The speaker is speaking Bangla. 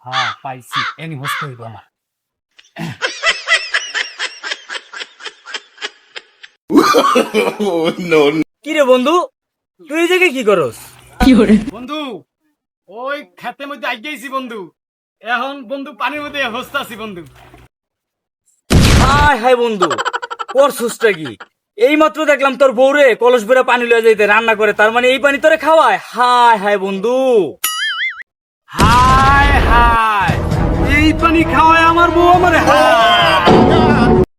হ্যাঁ পাইছি এনি হোস্ট হইব আমার কি রে বন্ধু, তুই এই জায়গায় কি করস? বন্ধু ওই খেতের মধ্যে আইগেছি বন্ধু, এখন বন্ধু পানির মধ্যে হোস্ট আছি বন্ধু। হাই হাই বন্ধু, করছসটা কি? এই মাত্র দেখলাম তোর বউরে কলস ভরে পানি লয়ে যাইতে রান্না করে, তার মানে এই পানি তোরে খাওয়ায়? হাই হাই বন্ধু, হায় হায়, এই পানি খাওয়ায় আমার বউ আমারে। হায়